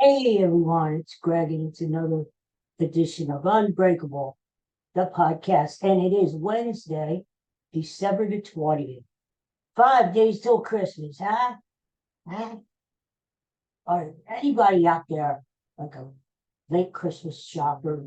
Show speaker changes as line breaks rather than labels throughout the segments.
Hey everyone, it's Greg, and it's another edition of Unbreakable, the podcast. And it is Wednesday, December the 20th. 5 days till Christmas, huh? Huh? Or anybody out there like a late Christmas shopper?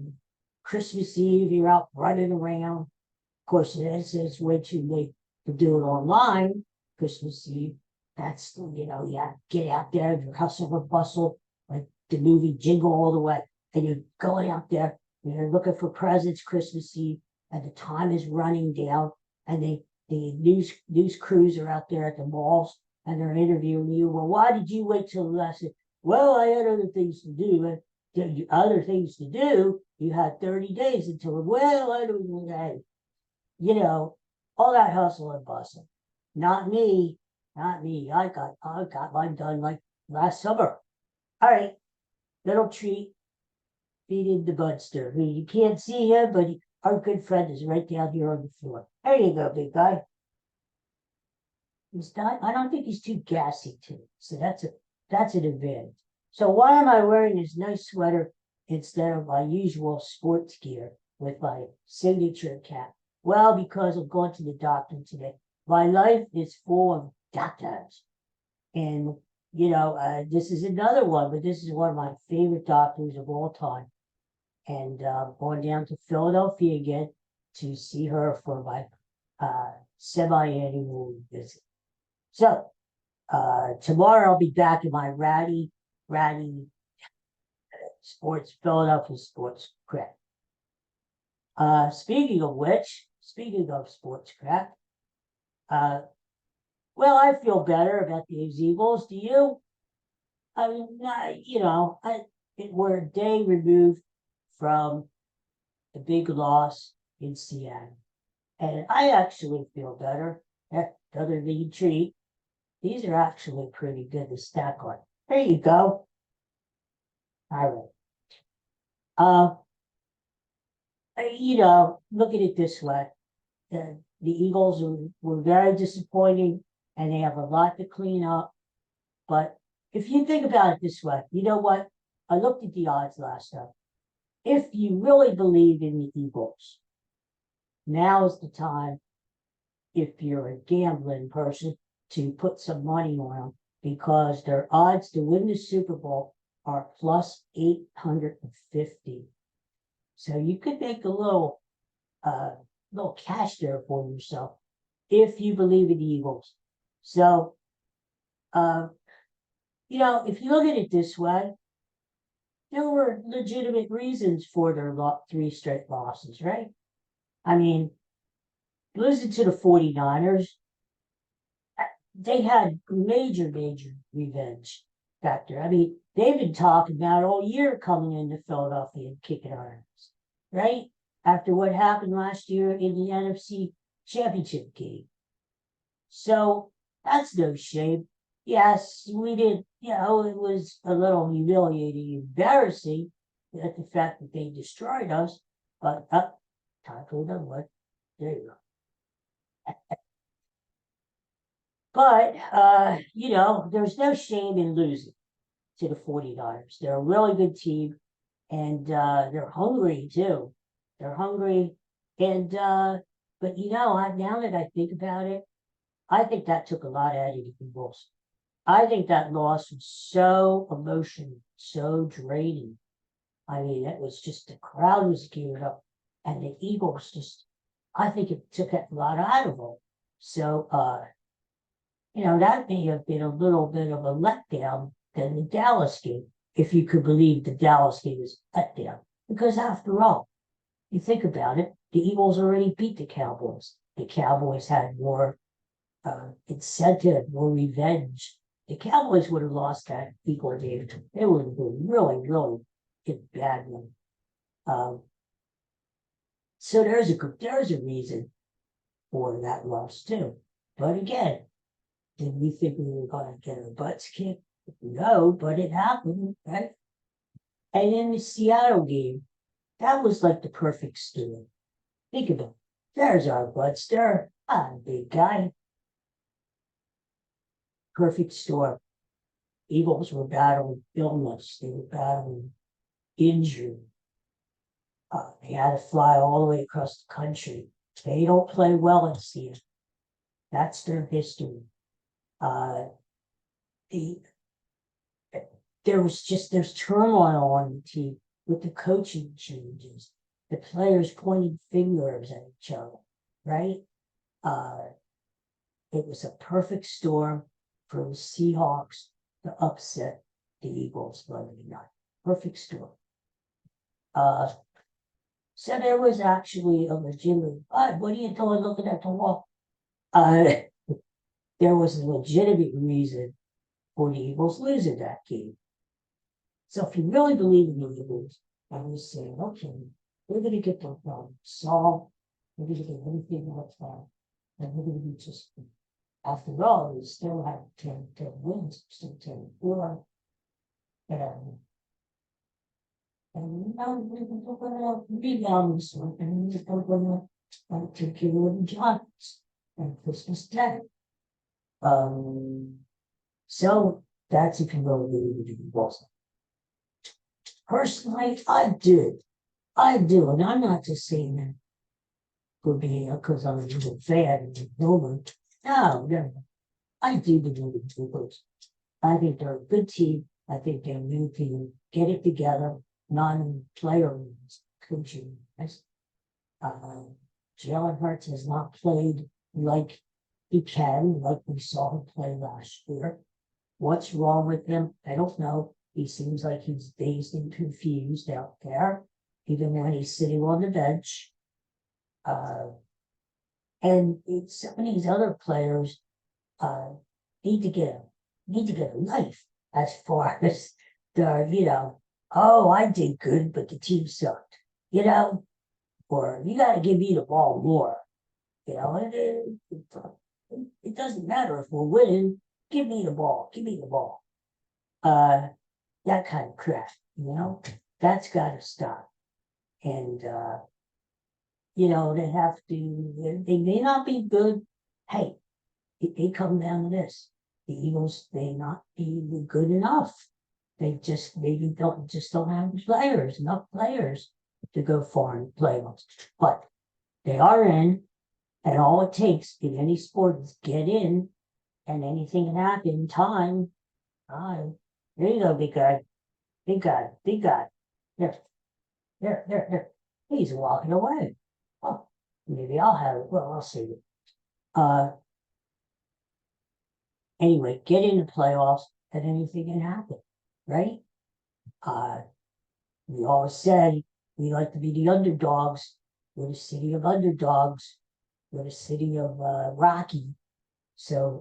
Christmas Eve, you're out running around. Of course, it's way too late to do it online. Christmas Eve, yeah, get out there, you hustle and bustle, like the movie Jingle All the Way, and you're going out there, and you're looking for presents Christmas Eve, and the time is running down, and the news crews are out there at the malls, and they're interviewing you. Well, why did you wait till the last? Well, I had other things to do. And other things to do. You had 30 days until. Well, I don't know. All that hustle and bustle. Not me, not me. I got mine done like last summer. All right, little treat, feeding the Budster, who you can't see him, but our good friend is right down here on the floor. There you go, big guy. He's not. I don't think he's too gassy too. So that's an advantage. So why am I wearing this nice sweater instead of my usual sports gear with my signature cap? Well, because I'm going to the doctor today. My life is full of doctors. And, this is another one, but this is one of my favorite doctors of all time. And going down to Philadelphia again to see her for my semi-annual visit. So tomorrow I'll be back in my ratty sports, Philadelphia sports crap. Speaking of sports crap, uh, well, I feel better about these Eagles. Do you? I mean, we're a day removed from the big loss in Seattle, and I actually feel better. Another lead treat. These are actually pretty good to stack on. There you go. All right. Uh, look at it this way. The Eagles were very disappointing and they have a lot to clean up. But if you think about it this way, you know what? I looked at the odds last time. If you really believe in the Eagles, now is the time, if you're a gambling person, to put some money on them because their odds to win the Super Bowl are plus 850. So you could make a little cash there for yourself if you believe in the Eagles. So, uh, if you look at it this way, there were legitimate reasons for their three straight losses, right? I mean, losing to the 49ers, they had major revenge factor. I mean, they've been talking about all year coming into Philadelphia and kicking our ass, right? After what happened last year in the NFC Championship game. So that's no shame. Yes, we did, it was a little humiliating, embarrassing at the fact that they destroyed us, but time for another one. There you go. But, there's no shame in losing to the 49ers. They're a really good team, and they're hungry too. They're hungry. And, but now that I think about it, I think that took a lot out of the Eagles. I think that loss was so emotional, so draining. I mean, it was just the crowd was geared up, and the Eagles I think it took a lot out of them. So, that may have been a little bit of a letdown than the Dallas game, if you could believe the Dallas game was a letdown. Because after all, you think about it, the Eagles already beat the Cowboys. The Cowboys had more incentive, more revenge. The Cowboys would have lost that Eagle game. They would have been really in bad one. So there's a reason for that loss too. But again, did we think we were going to get our butts kicked? No, but it happened, right? And in the Seattle game, that was like the perfect storm. Think of it. There's our Budster. Big guy. Perfect storm. Eagles were battling illness, they were battling injury. They had to fly all the way across the country. They don't play well in season. That's their history. The there's turmoil on the team with the coaching changes, the players pointing fingers at each other, right? It was a perfect storm for the Seahawks to upset the Eagles Monday night. Perfect storm. So there was actually a legitimate, what are you doing looking at the wall? There was a legitimate reason for the Eagles losing that game. So if you really believe in the Eagles, and you say, okay, we're going to get the problem solved, we're going to get everything else done, and we're going to be just, after all, we still have 10 wins, still 10-4, and now we're going to rebound this one, and we're going to take care of the Giants on Christmas Day. So that's if you really believe in the Eagles. Personally, I do, and I'm not just saying that for being because I'm a little fan and a woman. No, I do believe in the Eagles. I think they're a good team. I think they're a new team. Get it together, non-player coaching. Jalen Hurts has not played like he can, like we saw him play last year. What's wrong with him? I don't know. He seems like he's dazed and confused out there, even when he's sitting on the bench. And some of these other players need to get a life as far as I did good, but the team sucked, or you got to give me the ball more, it doesn't matter if we're winning, give me the ball. That kind of crap, that's got to stop. And, they have to, they may not be good. Hey, they come down to this. The Eagles may not be good enough. They just maybe don't have enough players to go far in playoffs. But they are in, and all it takes in any sport is get in, and anything can happen in time. There you go, big guy. Big guy. There. He's walking away. Oh, maybe I'll have it. Well, I'll see it. Anyway, get into playoffs and anything can happen, right? We always say we like to be the underdogs. We're the city of underdogs. We're the city of Rocky. So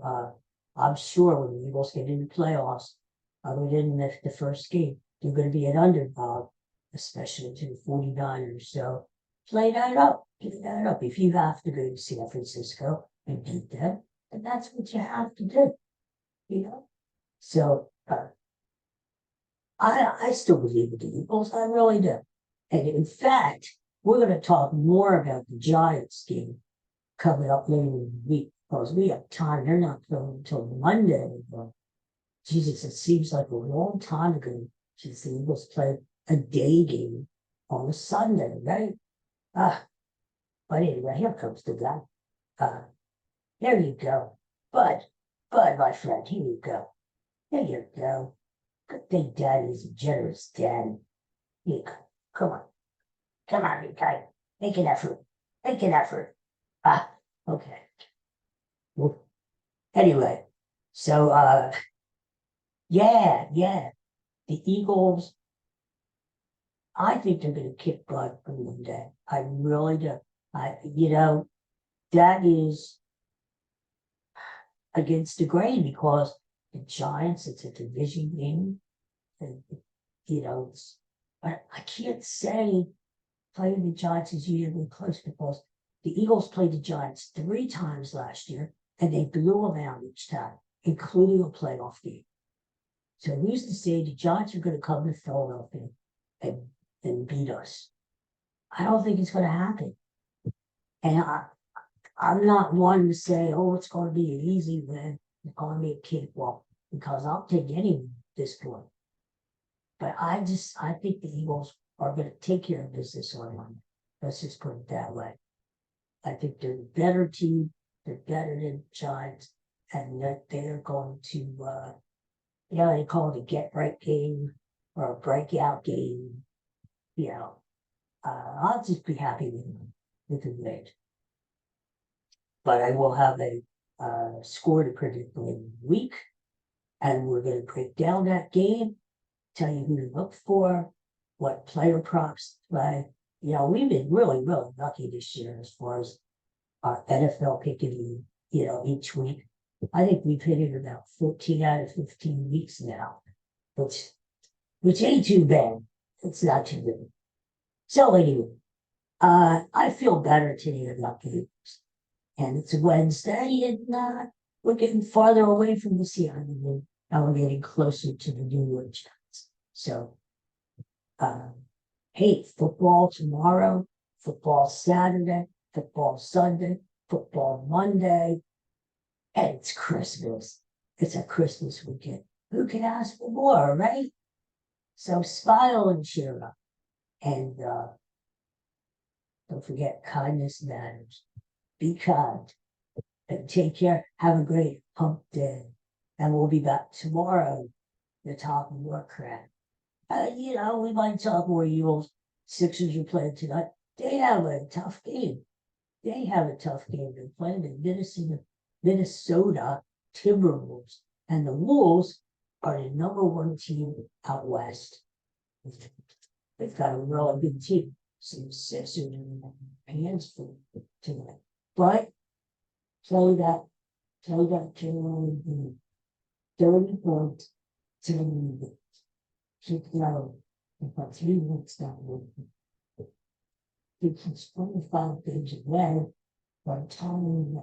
I'm sure when the Eagles get into playoffs, other than the first game, they're going to be an underdog, especially to the 49ers. So play that up. If you have to go to San Francisco and beat them, then that's what you have to do. So I still believe in the Eagles. I really do. And in fact, we're going to talk more about the Giants game coming up later in the week because we have time. They're not playing until Monday. But Jesus, it seems like a long time ago since the Eagles played a day game on a Sunday, right? But anyway, here comes the guy. There you go. Bud, my friend, here you go. There you go. Good thing Daddy is a generous daddy. Here you go. Come on, you guy. Make an effort. Okay. Well, anyway, so yeah. The Eagles, I think they're going to kick butt on Monday. I really do. That is against the grain because the Giants, it's a division game. And, but I can't say playing the Giants is usually close because the Eagles played the Giants 3 times last year and they blew them out each time, including a playoff game. So who's to say the Giants are going to come to Philadelphia and beat us? I don't think it's going to happen. And I'm not one to say, it's going to be an easy win. It's going to be a cakewalk. because I'll take anyone at this point. But I think the Eagles are going to take care of business on Monday. Let's just put it that way. I think they're a better team. They're better than Giants, and that they're going to, they call it a get right game or a breakout game. I'll just be happy with the win. But I will have a score to predict later in the week, and we're going to break down that game, tell you who to look for, what player props to play. We've been really, really lucky this year as far as our NFL picking, each week. I think we've hit it about 14 out of 15 weeks now, which ain't too bad. It's not too good. So anyway, I feel better today about games. And it's a Wednesday, and we're getting farther away from the Seattle, and we're getting closer to the New York Giants. So, hey, football tomorrow, football Saturday, football Sunday, football Monday, and it's Christmas. It's a Christmas weekend. Who can ask for more, right? So smile and cheer up. And don't forget, kindness matters. Be kind. And take care. Have a great hump day. And we'll be back tomorrow to talk more crap. We might talk more Eagles. Sixers are playing tonight. They have a tough game. They're playing the Minnesota Timberwolves. And the Wolves are the number one team out west. They've got a really good team. Some Sixers in their hands for tonight. But play that Carolina game. 30 points, 10 minutes. Keep going. About 3 minutes down the road. It's 25 games away by the time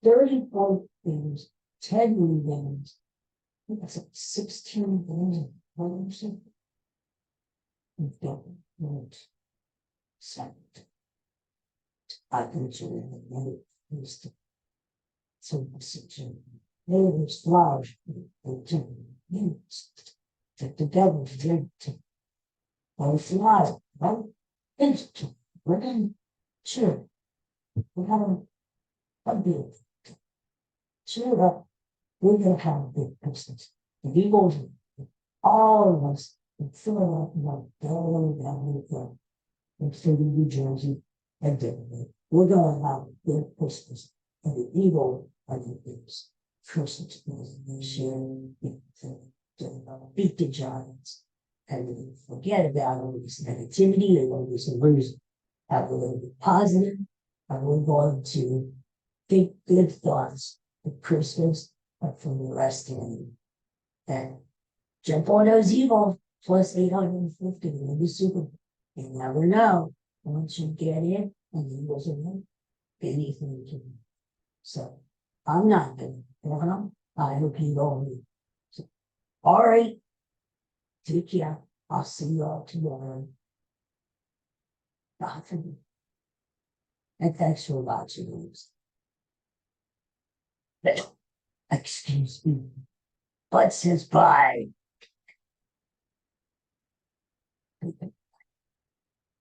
30-point games, 10 win games. I think that's like 16 games in the We've got second. I think you're in the middle. So there's flowers. That the devil's drink. Or flower, right? Instant. We're going sure. We're having a big. Cheer up. We're going to have a big Christmas. The Eagles, all of us, in Philadelphia, down in Philly, New Jersey, and Denver. We're going to have a big Christmas. And the Eagles are the biggest Christmas this year. Beat the Giants. And forget about all this negativity and all this illusion. Have a little bit positive, and we're going to think good thoughts for Christmas and for the rest of the year. And jump on those Eagles plus 850 in the Super Bowl. You never know. Once you get in and the Eagles are in, anything can be. So I'm not going to. I hope you don't. So, all right. Take care. I'll see you all tomorrow. Nothing. And thanks for watching this. Excuse me. Bud says bye.